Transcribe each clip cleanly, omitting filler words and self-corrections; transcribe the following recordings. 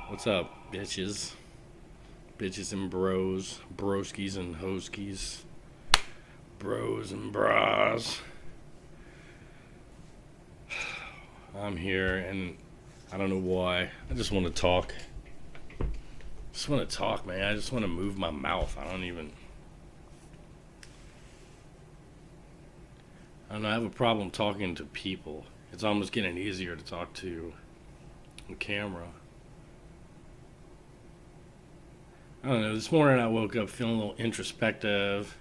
What's up, bitches? Bitches and bros, broskies and hoskies, bros and bras. I'm here and I don't know why. I just want to talk. Just want to talk, man. I just want to move my mouth. I don't know. I have a problem talking to people. It's almost getting easier to talk to a camera. I don't know. This morning I woke up feeling a little introspective,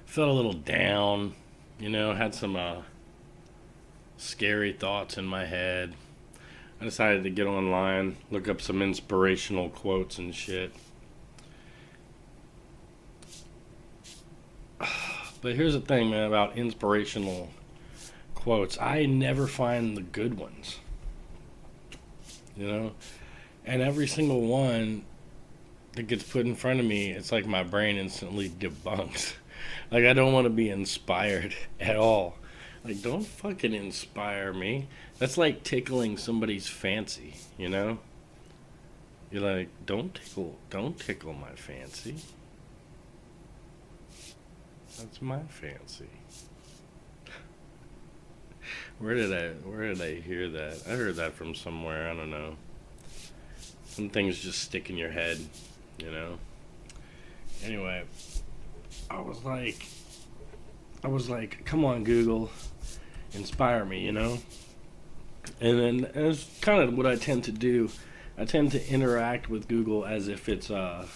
felt a little down, had some scary thoughts in my head. I decided to get online, look up some inspirational quotes and shit. But here's the thing, man, about inspirational quotes. I never find the good ones, you know? And every single one that gets put in front of me, it's like my brain instantly debunks. Like, I don't want to be inspired at all. Like, don't fucking inspire me. That's like tickling somebody's fancy, you know? You're like, don't tickle my fancy. That's my fancy. Where did I hear that? I heard that from somewhere, I don't know. Some things just stick in your head, you know? Anyway, I was like come on Google, inspire me, you know? And then it's kind of what I tend to do. I tend to interact with Google as if it's what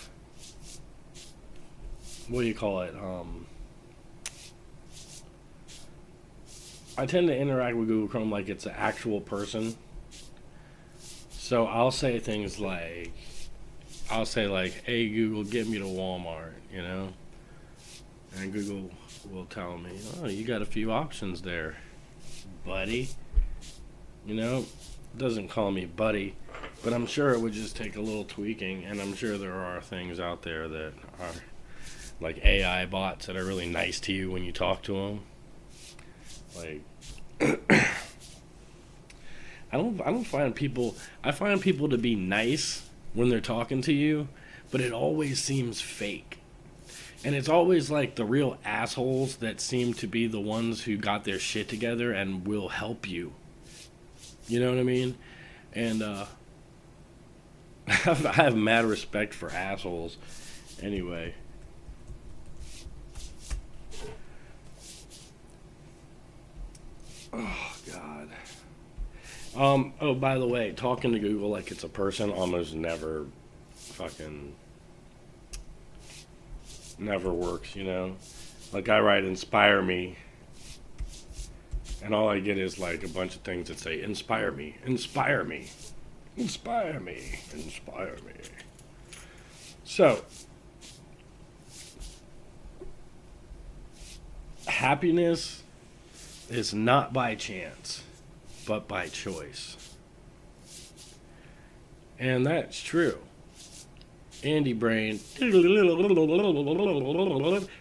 do you call it? I tend to interact with Google Chrome like it's an actual person. So I'll say like, "Hey Google, get me to Walmart," you know, and Google will tell me, "Oh, you got a few options there, buddy." You know, it doesn't call me buddy, but I'm sure it would just take a little tweaking, and I'm sure there are things out there that are like AI bots that are really nice to you when you talk to them. Like, I don't find people. I find people to be nice when they're talking to you, but it always seems fake. And it's always like the real assholes that seem to be the ones who got their shit together and will help you. You know what I mean? And I have mad respect for assholes. Anyway, oh god. Oh, by the way, talking to Google like it's a person almost fucking never works, you know? Like I write inspire me and all I get is like a bunch of things that say inspire me, inspire me, inspire me, inspire me. So, happiness is not by chance, but by choice. And that's true. Andy Brain.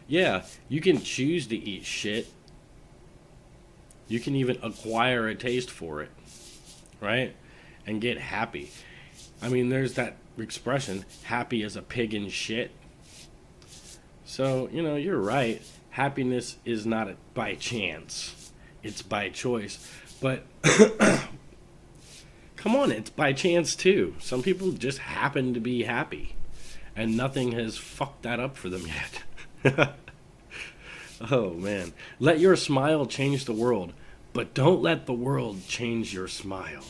Yeah, you can choose to eat shit. You can even acquire a taste for it, right? And get happy. I mean, there's that expression, happy as a pig in shit. So, you're right. Happiness is not by chance, it's by choice. But come on, it's by chance too. Some people just happen to be happy, and nothing has fucked that up for them yet. Oh man. Let your smile change the world, but don't let the world change your smile.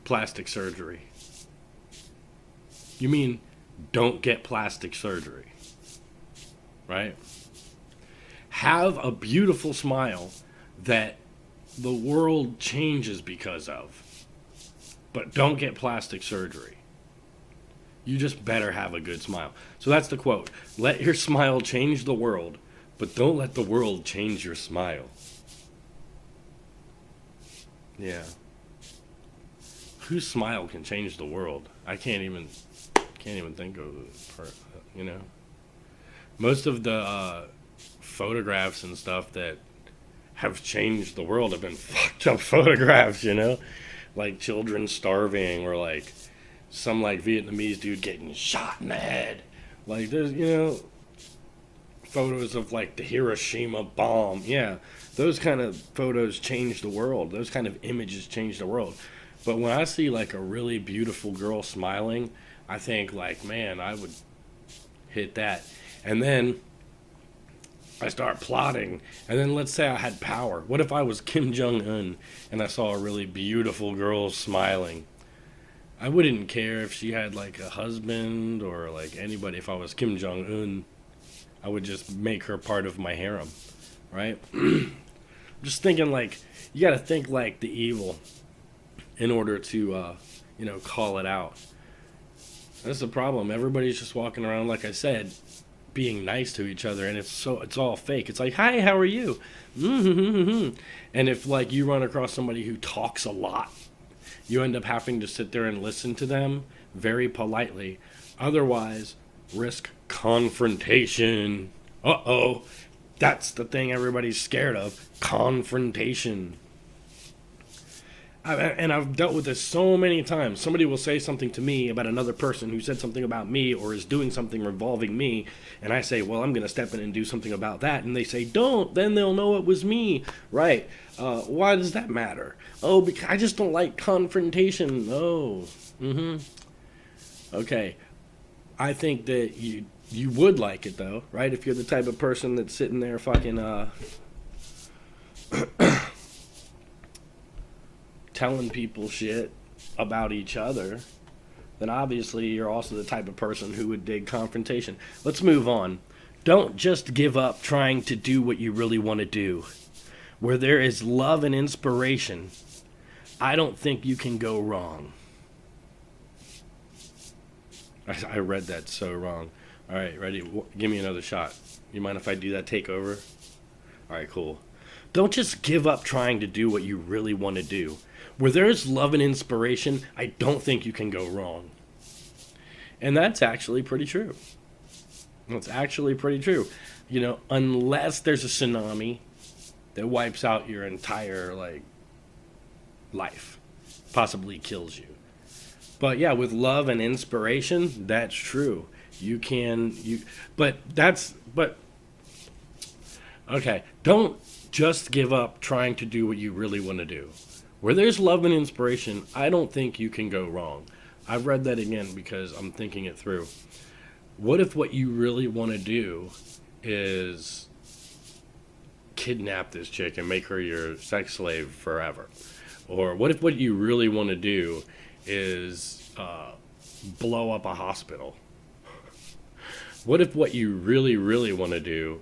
Plastic surgery. You mean don't get plastic surgery, right? Have a beautiful smile that the world changes because of, but don't get plastic surgery. You just better have a good smile. So that's the quote. Let your smile change the world, but don't let the world change your smile. Yeah. Whose smile can change the world? I can't even think of it. You know. Most of the photographs and stuff that have changed the world have been fucked up photographs. You know. like children starving or like some like Vietnamese dude getting shot in the head. Like there's, photos of like the Hiroshima bomb. Yeah, those kind of photos change the world. Those kind of images change the world. But when I see like a really beautiful girl smiling, I think like, man, I would hit that. And then I start plotting. And then let's say I had power. What if I was Kim Jong Un and I saw a really beautiful girl smiling? I wouldn't care if she had like a husband or like anybody. If I was Kim Jong Un, I would just make her part of my harem, right? Just thinking like, you got to think like the evil in order to, call it out. That's the problem. Everybody's just walking around, like I said, being nice to each other, and it's all fake. It's like, hi, how are you? And if like you run across somebody who talks a lot, you end up having to sit there and listen to them very politely. Otherwise, risk confrontation. Uh-oh. That's the thing everybody's scared of. Confrontation. And I've dealt with this so many times. Somebody will say something to me about another person who said something about me or is doing something involving me. And I say, well, I'm going to step in and do something about that. And they say, don't. Then they'll know it was me. Right. Why does that matter? Oh, because I just don't like confrontation. Oh. Okay. I think that you would like it, though. Right? If you're the type of person that's sitting there fucking... telling people shit about each other, then obviously you're also the type of person who would dig confrontation. Let's move on. Don't just give up trying to do what you really want to do. Where there is love and inspiration, I don't think you can go wrong. I read that so wrong. All right, ready? Give me another shot. You mind if I do that takeover? All right, cool. Don't just give up trying to do what you really want to do. Where there's love and inspiration, I don't think you can go wrong. And that's actually pretty true. It's actually pretty true. Unless there's a tsunami that wipes out your entire, life. Possibly kills you. But yeah, with love and inspiration, that's true. Okay, don't just give up trying to do what you really want to do. Where there's love and inspiration, I don't think you can go wrong. I've read that again because I'm thinking it through. What if what you really want to do is kidnap this chick and make her your sex slave forever? Or what if what you really want to do is blow up a hospital? What if what you really, really want to do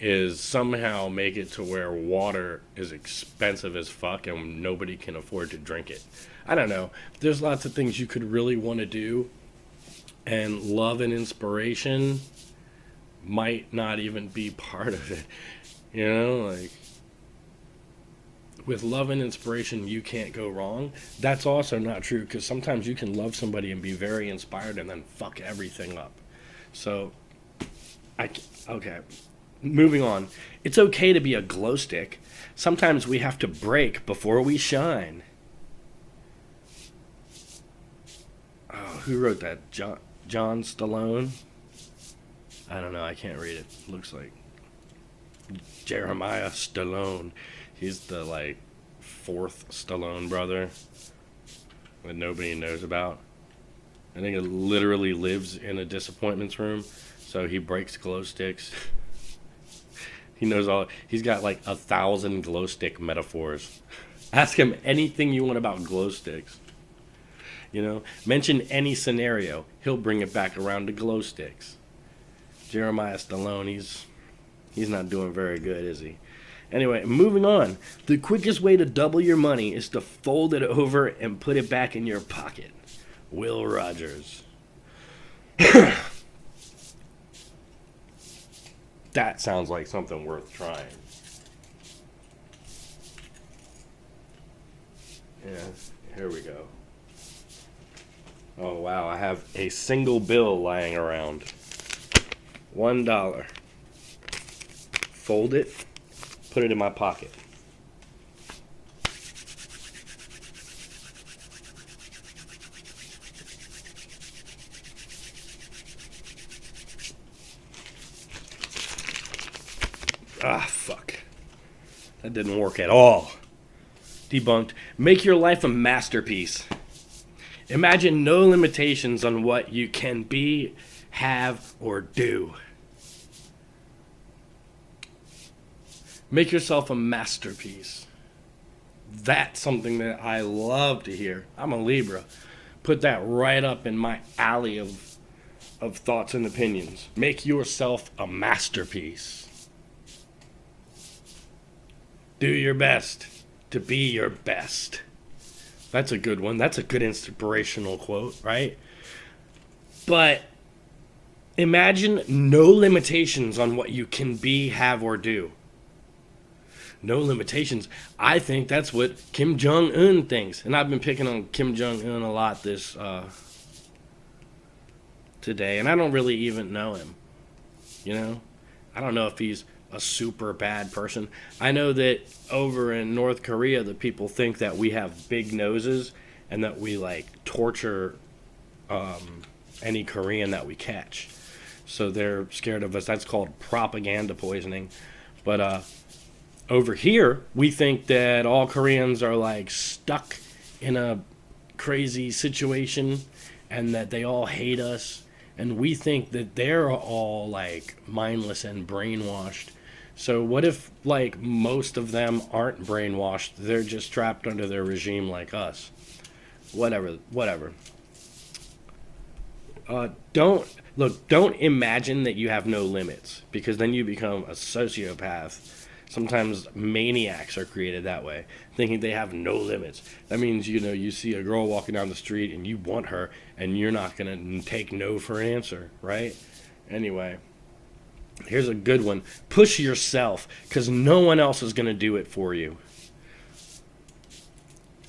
is somehow make it to where water is expensive as fuck and nobody can afford to drink it? I don't know. There's lots of things you could really want to do, and love and inspiration might not even be part of it. With love and inspiration, you can't go wrong. That's also not true, because sometimes you can love somebody and be very inspired and then fuck everything up. So, okay. Moving on. It's okay to be a glow stick. Sometimes we have to break before we shine. Oh, who wrote that? John Stallone? I don't know. I can't read it. Looks like Jeremiah Stallone. He's the, fourth Stallone brother that nobody knows about. I think it literally lives in a disappointments room, so he breaks glow sticks. He knows all. He's got 1,000 glow stick metaphors. Ask him anything you want about glow sticks. Mention any scenario, he'll bring it back around to glow sticks. Jeremiah Stallone, he's not doing very good, is he? Anyway, moving on. The quickest way to double your money is to fold it over and put it back in your pocket. Will Rogers. That sounds like something worth trying. Yeah, here we go. Oh, wow, I have a single bill lying around. $1. Fold it, put it in my pocket. Fuck. That didn't work at all. Debunked. Make your life a masterpiece. Imagine no limitations on what you can be, have, or do. Make yourself a masterpiece. That's something that I love to hear. I'm a Libra. Put that right up in my alley of thoughts and opinions. Make yourself a masterpiece. Do your best to be your best. That's a good one. That's a good inspirational quote, right? But imagine no limitations on what you can be, have, or do. No limitations. I think that's what Kim Jong-un thinks. And I've been picking on Kim Jong-un a lot this today. And I don't really even know him. You know? I don't know if he's a super bad person. I know that over in North Korea, the people think that we have big noses and that we like torture any Korean that we catch. So they're scared of us. That's called propaganda poisoning. But over here, we think that all Koreans are like stuck in a crazy situation and that they all hate us. And we think that they're all like mindless and brainwashed. So what if like most of them aren't brainwashed? They're just trapped under their regime like us. Whatever. Don't imagine that you have no limits, because then you become a sociopath. Sometimes maniacs are created that way, thinking they have no limits. That means, you see a girl walking down the street and you want her and you're not going to take no for an answer, right? Anyway, here's a good one. Push yourself, because no one else is going to do it for you.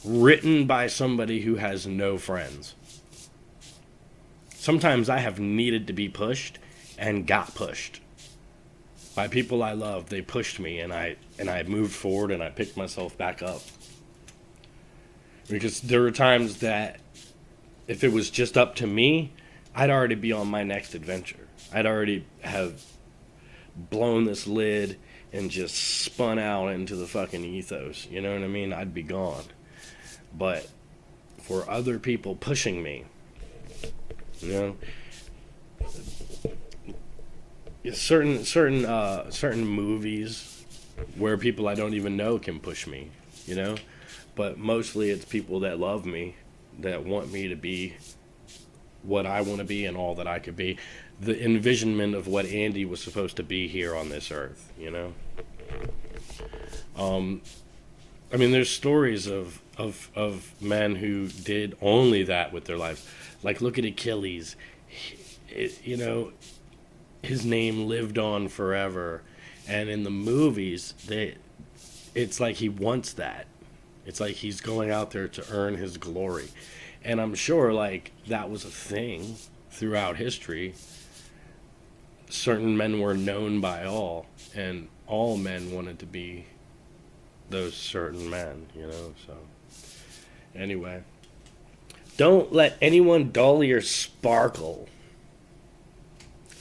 Written by somebody who has no friends. Sometimes I have needed to be pushed and got pushed by people I love. They pushed me and I moved forward and I picked myself back up. Because there were times that if it was just up to me, I'd already be on my next adventure. I'd already have blown this lid and just spun out into the fucking ethos. You know what I mean? I'd be gone. But for other people pushing me, certain movies where people I don't even know can push me, but mostly it's people that love me, that want me to be what I want to be and all that I could be. The envisionment of what Andy was supposed to be here on this earth, there's stories of men who did only that with their lives. Like, look at Achilles. His name lived on forever. And in the movies, it's like he wants that. It's like he's going out there to earn his glory. And I'm sure, like, that was a thing throughout history. Certain men were known by all, and all men wanted to be those certain men, so... Anyway, don't let anyone dull your sparkle.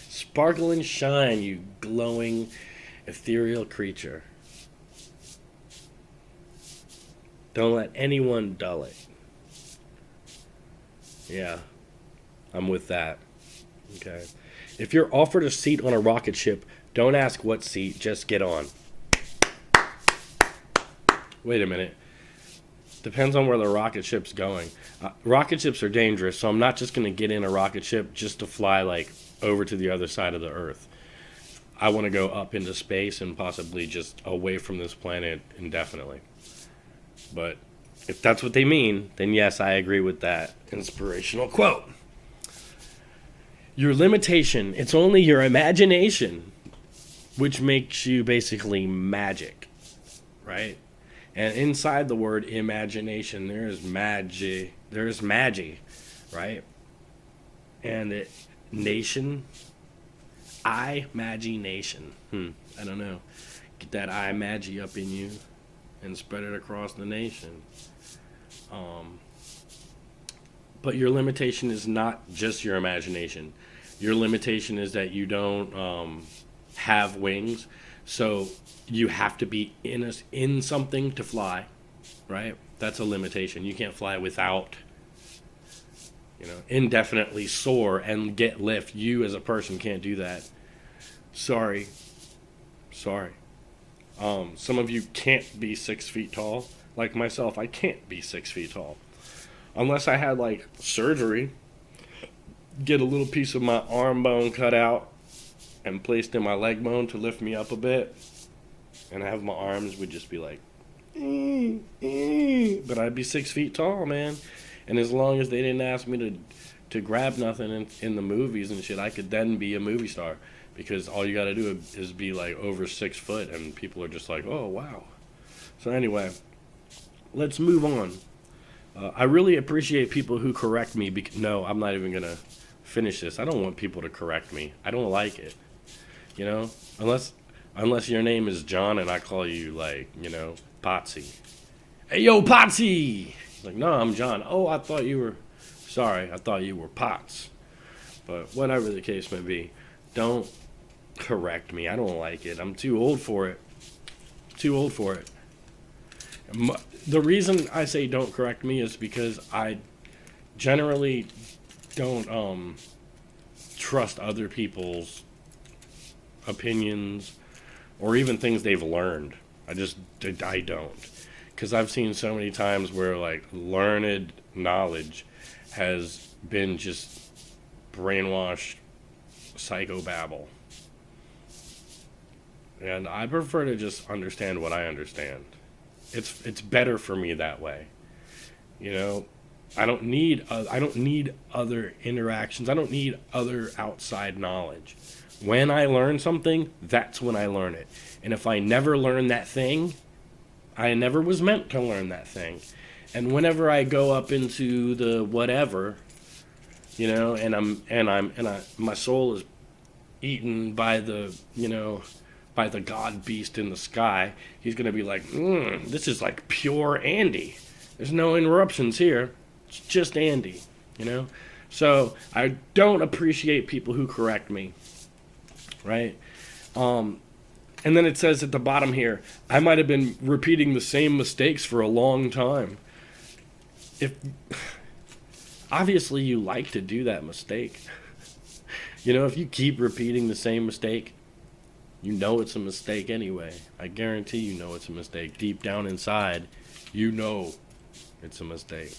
Sparkle and shine, you glowing, ethereal creature. Don't let anyone dull it. Yeah, I'm with that. Okay. If you're offered a seat on a rocket ship, don't ask what seat, just get on. Wait a minute. Depends on where the rocket ship's going. Rocket ships are dangerous, so I'm not just going to get in a rocket ship just to fly, like, over to the other side of the Earth. I want to go up into space and possibly just away from this planet indefinitely. But if that's what they mean, then yes, I agree with that inspirational quote. Your limitation, it's only your imagination, which makes you basically magic, right? And inside the word imagination, there is magi, right? And nation, imagination. I don't know. Get that magi up in you and spread it across the nation. But your limitation is not just your imagination. Your limitation is that you don't have wings. So you have to be in something to fly, right? That's a limitation. You can't fly without, indefinitely soar and get lift. You as a person can't do that. Sorry. Sorry. Some of you can't be 6 feet tall. Like myself, I can't be 6 feet tall. Unless I had like surgery, get a little piece of my arm bone cut out and placed in my leg bone to lift me up a bit. And I have my arms would just be like, but I'd be 6 feet tall, man. And as long as they didn't ask me to grab nothing in the movies and shit, I could then be a movie star. Because all you got to do is be like over 6 foot, and people are just like, oh, wow. So anyway, let's move on. I really appreciate people who correct me. No, I'm not even going to finish this. I don't want people to correct me. I don't like it. Unless your name is John and I call you like, Potsy. Hey, yo, Potsy! Like, no, I'm John. Oh, I thought you were Potts. But whatever the case may be, don't correct me. I don't like it. I'm too old for it. The reason I say don't correct me is because I generally don't trust other people's opinions or even things they've learned. I don't. Because I've seen so many times where like learned knowledge has been just brainwashed psychobabble. And I prefer to just understand what I understand. It's better for me that way. I don't need other interactions. I don't need other outside knowledge. When I learn something, that's when I learn it. And if I never learn that thing, I never was meant to learn that thing. And whenever I go up into the whatever, my soul is eaten by the god beast in the sky, he's going to be like, this is like pure Andy. There's no interruptions here. It's just Andy, So I don't appreciate people who correct me, right? And then it says at the bottom here, I might have been repeating the same mistakes for a long time. Obviously you like to do that mistake. If you keep repeating the same mistake, it's a mistake anyway. I guarantee it's a mistake. Deep down inside, it's a mistake.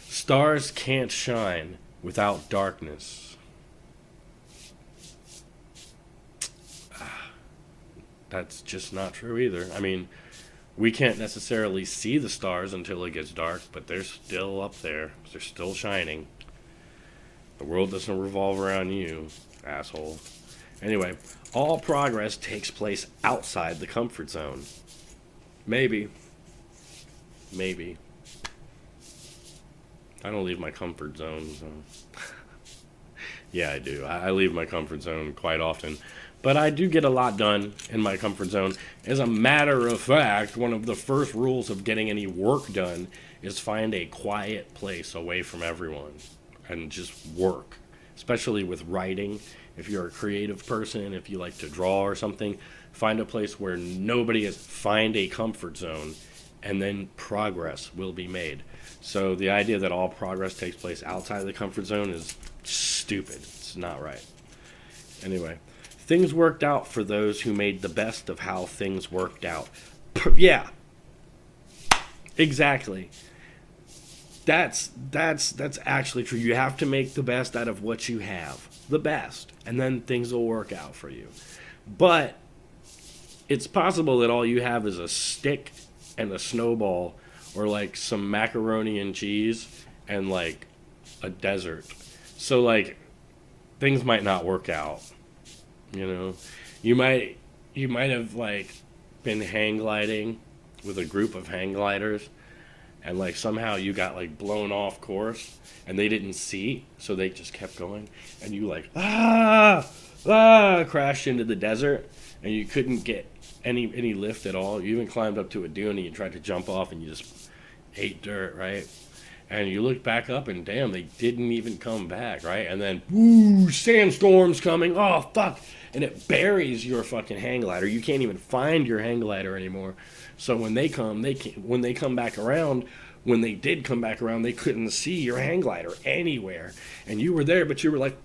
Stars can't shine without darkness. That's just not true either. I mean, we can't necessarily see the stars until it gets dark, but they're still up there. They're still shining. The world doesn't revolve around you, asshole. Anyway, all progress takes place outside the comfort zone. Maybe. I don't leave my comfort zone. So. Yeah, I do. I leave my comfort zone quite often. But I do get a lot done in my comfort zone. As a matter of fact, one of the first rules of getting any work done is find a quiet place away from everyone and just work. Especially with writing. If you're a creative person, if you like to draw or something, find a place where nobody is. Find a comfort zone, and then progress will be made. So the idea that all progress takes place outside of the comfort zone is stupid. It's not right. Anyway, things worked out for those who made the best of how things worked out. Yeah, exactly. That's actually true. You have to make the best out of what you have. The best. And then things will work out for you. But it's possible that all you have is a stick and a snowball or like some macaroni and cheese and like a desert. So like things might not work out. You might have like been hang gliding with a group of hang gliders and like somehow you got like blown off course and they didn't see, so they just kept going and you like crashed into the desert and you couldn't get any lift at all. You even climbed up to a dune and you tried to jump off and you just ate dirt, right? And you look back up and damn, they didn't even come back, right? And then sandstorm's coming. Oh fuck. and it buries your fucking hang glider. You can't even find your hang glider anymore. So when they come, when they come back around, when they did come back around, they couldn't see your hang glider anywhere, and you were there, but you were like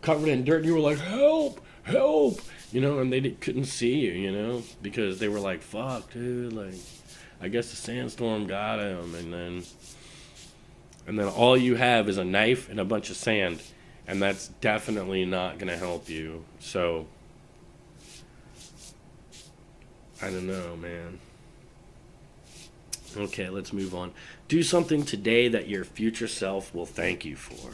covered in dirt, and you were like, help, help, and they couldn't see you, because they were like, fuck, dude, like, I guess the sandstorm got him, and then all you have is a knife and a bunch of sand, and that's definitely not gonna help you. So I don't know, man. Okay, let's move on. Do something today that your future self will thank you for.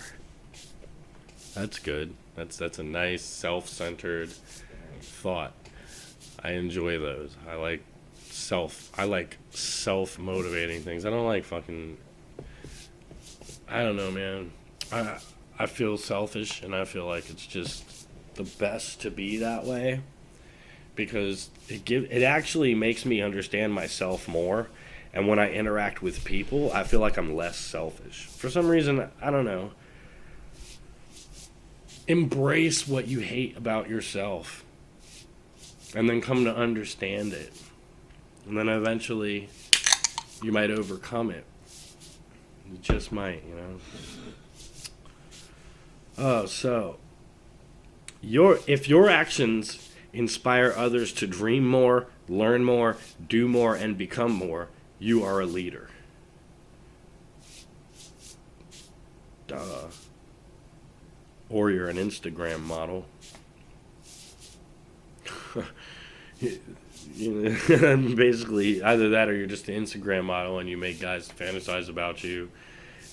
That's good. That's a nice self-centered thought. I enjoy those. I like self-motivating things. I don't like fucking, I don't know, man. I feel selfish, and I feel like it's just the best to be that way, because it actually makes me understand myself more. And when I interact with people, I feel like I'm less selfish. For some reason, I don't know. Embrace what you hate about yourself, and then come to understand it. And then eventually, you might overcome it. You just might, Oh, so, if your actions inspire others to dream more, learn more, do more, and become more, you are a leader. Duh. Or you're an Instagram model. Basically, either that or you're just an Instagram model and you make guys fantasize about you.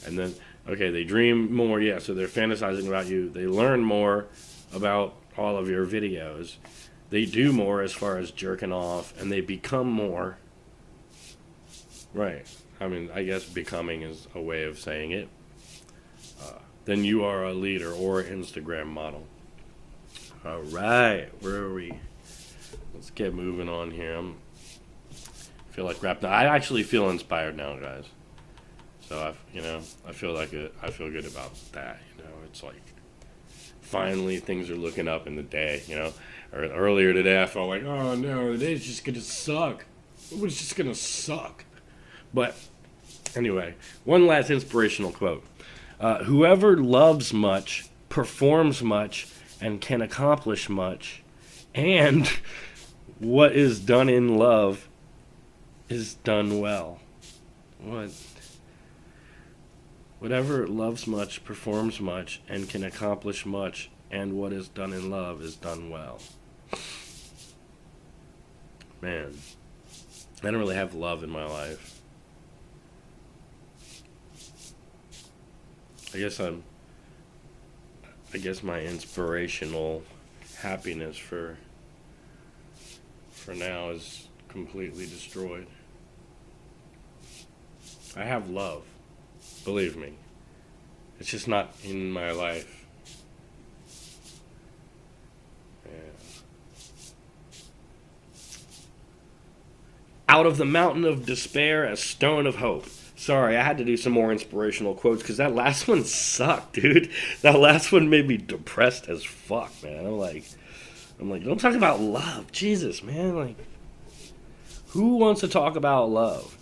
And then, okay, they dream more, yeah, so they're fantasizing about you. They learn more about all of your videos. They do more as far as jerking off, and they become more. Right. I mean, I guess becoming is a way of saying it. Then you are a leader or an Instagram model. All right. Where are we? Let's get moving on here. I feel like wrapped. I actually feel inspired now, guys. So I feel like I feel good about that. It's like finally things are looking up in the day. Or earlier today, I felt like, oh no, the day's just gonna suck. It was just gonna suck. But anyway, one last inspirational quote. Whoever loves much, performs much, and can accomplish much, and what is done in love is done well. What? Whatever loves much, performs much, and can accomplish much, and what is done in love is done well. Man, I don't really have love in my life. I guess my inspirational happiness for now is completely destroyed. I have love, believe me. It's just not in my life. Yeah. Out of the mountain of despair, a stone of hope. Sorry, I had to do some more inspirational quotes because that last one sucked, dude. That last one made me depressed as fuck, man. I'm like, don't talk about love. Jesus, man. Like, who wants to talk about love?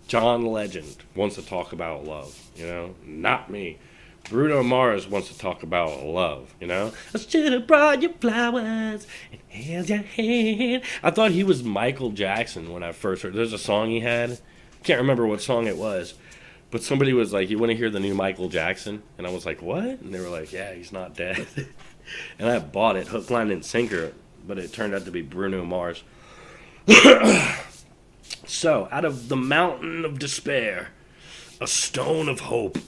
John Legend wants to talk about love, Not me. Bruno Mars wants to talk about love, I should have brought you flowers and held your hand. I thought he was Michael Jackson when I first heard. There's a song he had. Can't remember what song it was. But somebody was like, you want to hear the new Michael Jackson? And I was like, what? And they were like, yeah, he's not dead. And I bought it, hook, line, and sinker. But it turned out to be Bruno Mars. So, out of the mountain of despair, a stone of hope.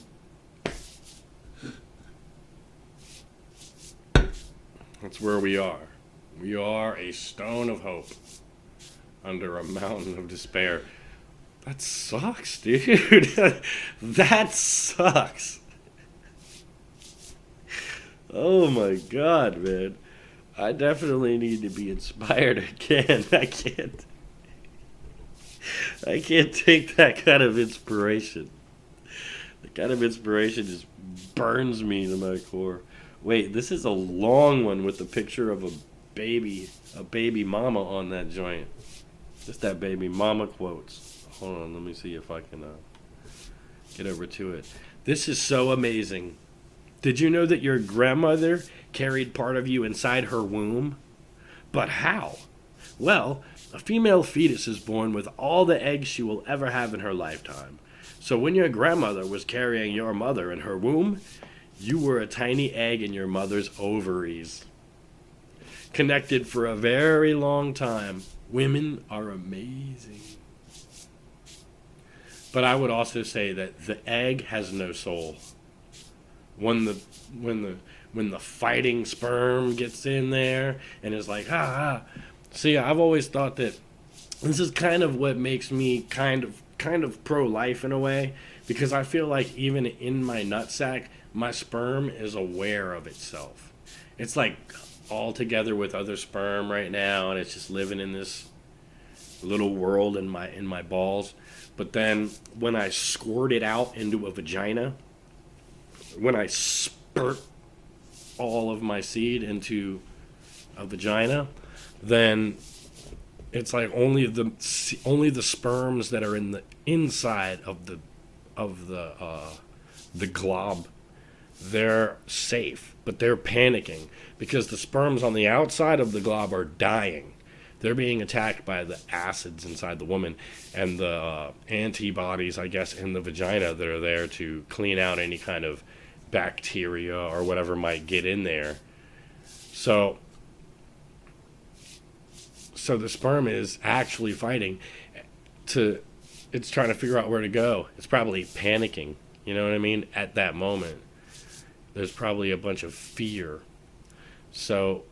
That's where we are. We are a stone of hope under a mountain of despair. That sucks, dude. That sucks. Oh my god, man. I definitely need to be inspired again. I can't take that kind of inspiration. The kind of inspiration just burns me to my core. Wait, this is a long one with the picture of a baby mama on that joint. Just that baby mama quotes. Hold on, let me see if I can get over to it. This is so amazing. Did you know that your grandmother carried part of you inside her womb? But how? Well, a female fetus is born with all the eggs she will ever have in her lifetime. So when your grandmother was carrying your mother in her womb, you were a tiny egg in your mother's ovaries. Connected for a very long time. Women are amazing. But I would also say that the egg has no soul. When the fighting sperm gets in there and is like, See, I've always thought that this is kind of what makes me kind of pro-life in a way, because I feel like even in my nutsack, my sperm is aware of itself. It's like all together with other sperm right now, and it's just living in this little world in my balls. But then when I squirt it out into a vagina, when I spurt all of my seed into a vagina, then it's like only the sperms that are in the inside of the glob, they're safe, but they're panicking because the sperms on the outside of the glob are dying. They're being attacked by the acids inside the woman and the antibodies, I guess, in the vagina that are there to clean out any kind of bacteria or whatever might get in there. So the sperm is actually fighting it's trying to figure out where to go. It's probably panicking, you know what I mean? At that moment, there's probably a bunch of fear. So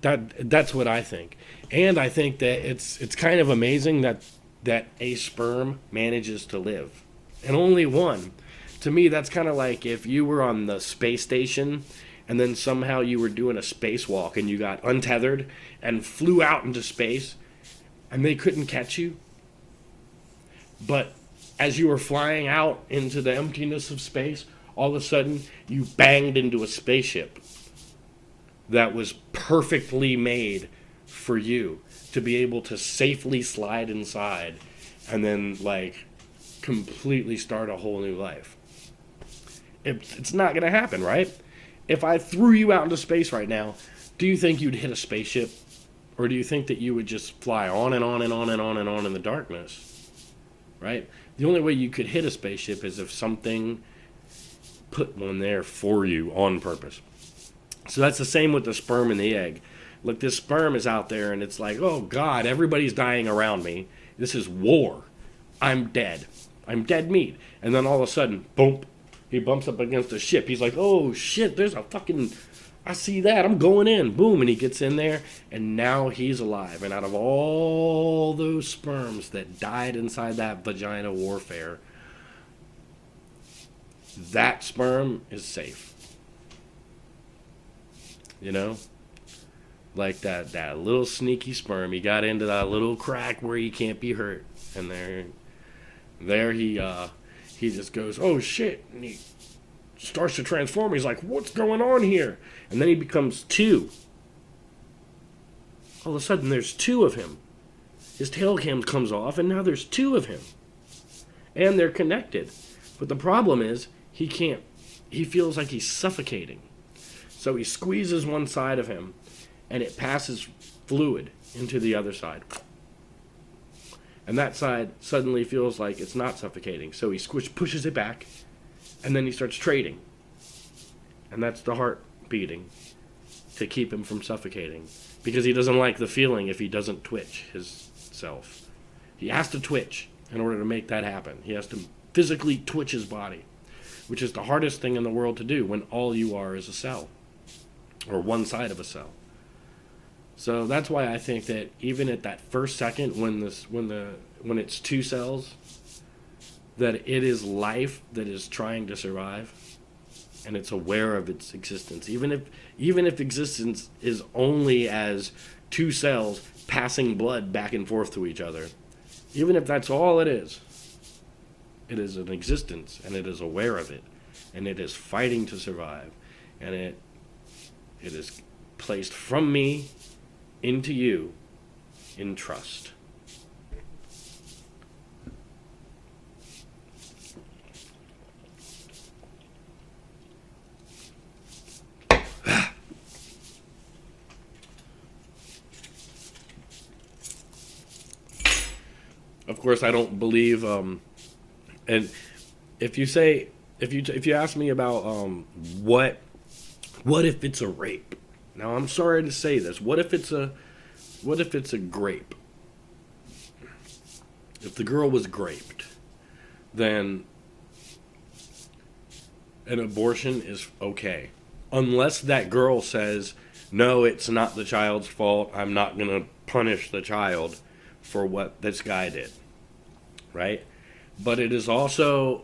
that's what I think. And I think that it's kind of amazing that a sperm manages to live. And only one. To me, that's kind of like if you were on the space station and then somehow you were doing a spacewalk and you got untethered and flew out into space and they couldn't catch you. But as you were flying out into the emptiness of space, all of a sudden you banged into a spaceship that was perfectly made for you to be able to safely slide inside and then like completely start a whole new life. It's not going to happen, right? If I threw you out into space right now, do you think you'd hit a spaceship? Or do you think that you would just fly on and on and on and on and on in the darkness? Right? The only way you could hit a spaceship is if something put one there for you on purpose. So that's the same with the sperm and the egg. Look, this sperm is out there and it's like, oh God, everybody's dying around me. This is war. I'm dead. I'm dead meat. And then all of a sudden, boom, he bumps up against a ship. He's like, oh shit, there's a fucking, I see that, I'm going in. Boom, and he gets in there, and now he's alive. And out of all those sperms that died inside that vagina warfare, that sperm is safe. You know? Like that little sneaky sperm. He got into that little crack where he can't be hurt. And there he just goes, oh shit, and he starts to transform. He's like, what's going on here? And then he becomes two. All of a sudden, there's two of him. His tail cam comes off, and now there's two of him. And they're connected. But the problem is, he feels like he's suffocating. So he squeezes one side of him, and it passes fluid into the other side. And that side suddenly feels like it's not suffocating. So he pushes it back, and then he starts trading. And that's the heart beating to keep him from suffocating. Because he doesn't like the feeling if he doesn't twitch his self. He has to twitch in order to make that happen. He has to physically twitch his body, which is the hardest thing in the world to do when all you are is a cell, or one side of a cell. So that's why I think that even at that first second when it's two cells, that it is life that is trying to survive, and it's aware of its existence. Even if existence is only as two cells passing blood back and forth to each other, even if that's all it is an existence, and it is aware of it, and it is fighting to survive. and it is placed from me into you in trust. Of course, I don't believe. And if you say, if you ask me about what if it's a rape? Now, I'm sorry to say this. What if it's a grape? If the girl was graped, then an abortion is okay, unless that girl says, "No, it's not the child's fault. I'm not gonna punish the child for what this guy did." Right? But it is also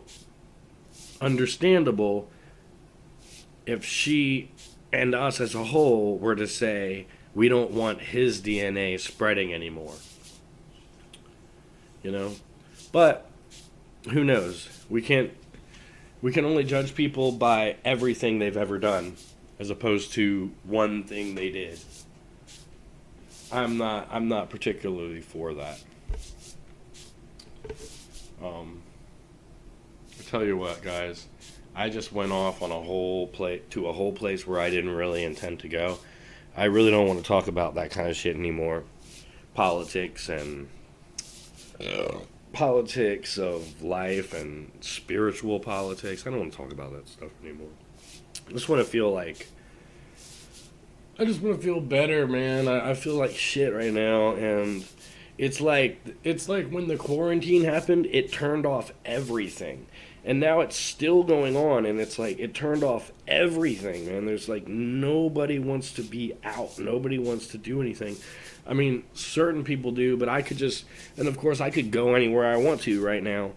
understandable if she and us as a whole were to say, we don't want his DNA spreading anymore. You know? But who knows? We can only judge people by everything they've ever done, as opposed to one thing they did. I'm not particularly for that. I tell you what, guys, I just went off on a whole place where I didn't really intend to go. I really don't want to talk about that kind of shit anymore. Politics and politics of life and spiritual politics. I don't want to talk about that stuff anymore. I just want to feel better, man. I feel like shit right now, and it's like when the quarantine happened, it turned off everything. And now it's still going on, and it's like it turned off everything, man. There's like nobody wants to be out. Nobody wants to do anything. I mean, certain people do, but I could just, and of course I could go anywhere I want to right now.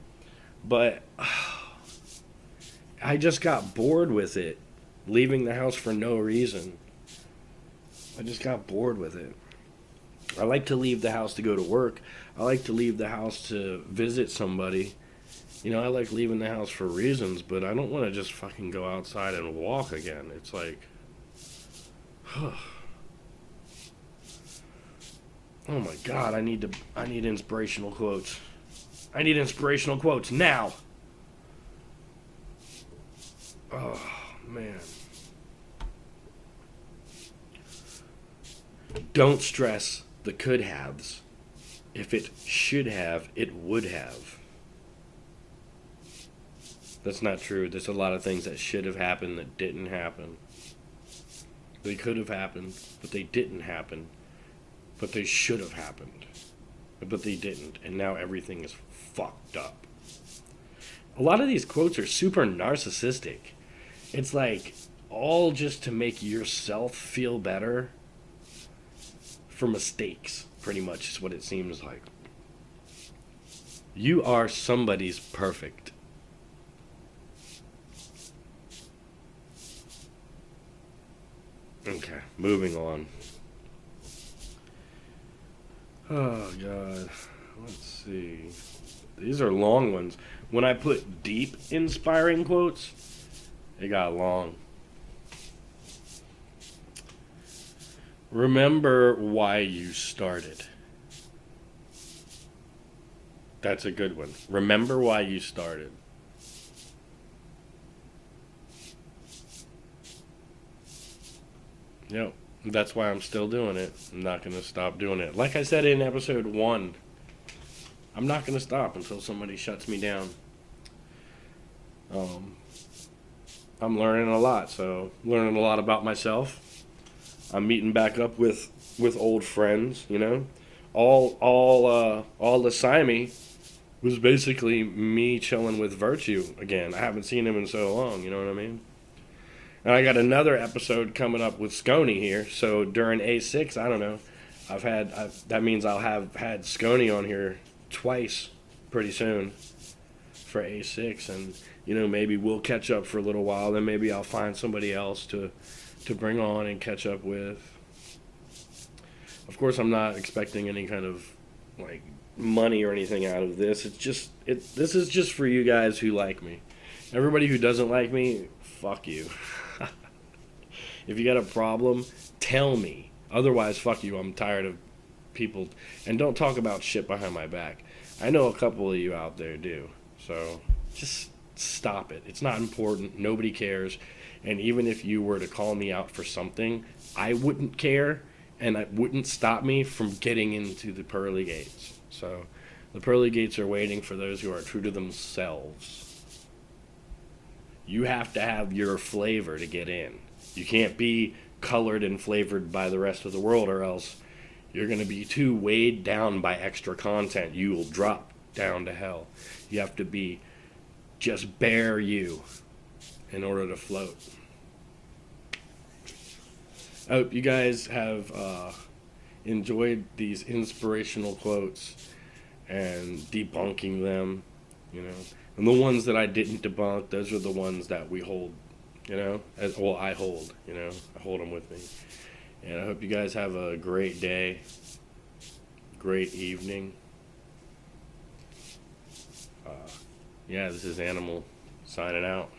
But I just got bored with it, leaving the house for no reason. I just got bored with it. I like to leave the house to go to work. I like to leave the house to visit somebody. You know, I like leaving the house for reasons, but I don't want to just fucking go outside and walk again. It's like, oh my God, I need inspirational quotes. I need inspirational quotes now. Oh, man. Don't stress the could haves. If it should have, it would have. That's not true. There's a lot of things that should have happened that didn't happen. They could have happened, but they didn't happen. But they should have happened. But they didn't. And now everything is fucked up. A lot of these quotes are super narcissistic. It's like all just to make yourself feel better for mistakes, pretty much is what it seems like. You are somebody's perfect. Okay, moving on. Oh, God. Let's see. These are long ones. When I put deep, inspiring quotes, it got long. Remember why you started. That's a good one. Remember why you started. Yep. That's why I'm still doing it. I'm not going to stop doing it. Like I said in episode 1, I'm not going to stop until somebody shuts me down. I'm learning a lot, so learning a lot about myself. I'm meeting back up with old friends, you know. All the Simey was basically me chilling with Virtue again. I haven't seen him in so long, you know what I mean? And I got another episode coming up with Scony here. So during A6, I don't know. That means I'll have had Scony on here twice pretty soon for A6, and you know, maybe we'll catch up for a little while. Then maybe I'll find somebody else to bring on and catch up with. Of course, I'm not expecting any kind of like money or anything out of this. This is just for you guys who like me. Everybody who doesn't like me, fuck you. If you got a problem, tell me. Otherwise, fuck you. I'm tired of people. And don't talk about shit behind my back. I know a couple of you out there do. So just stop it. It's not important. Nobody cares. And even if you were to call me out for something, I wouldn't care, and it wouldn't stop me from getting into the pearly gates. So the pearly gates are waiting for those who are true to themselves. You have to have your flavor to get in. You can't be colored and flavored by the rest of the world, or else you're going to be too weighed down by extra content. You will drop down to hell. You have to be just bare you in order to float. I hope you guys have enjoyed these inspirational quotes and debunking them, you know. And the ones that I didn't debunk, those are the ones that we hold, you know. I hold, you know. I hold them with me. And I hope you guys have a great day, great evening. Yeah, this is Animal signing out.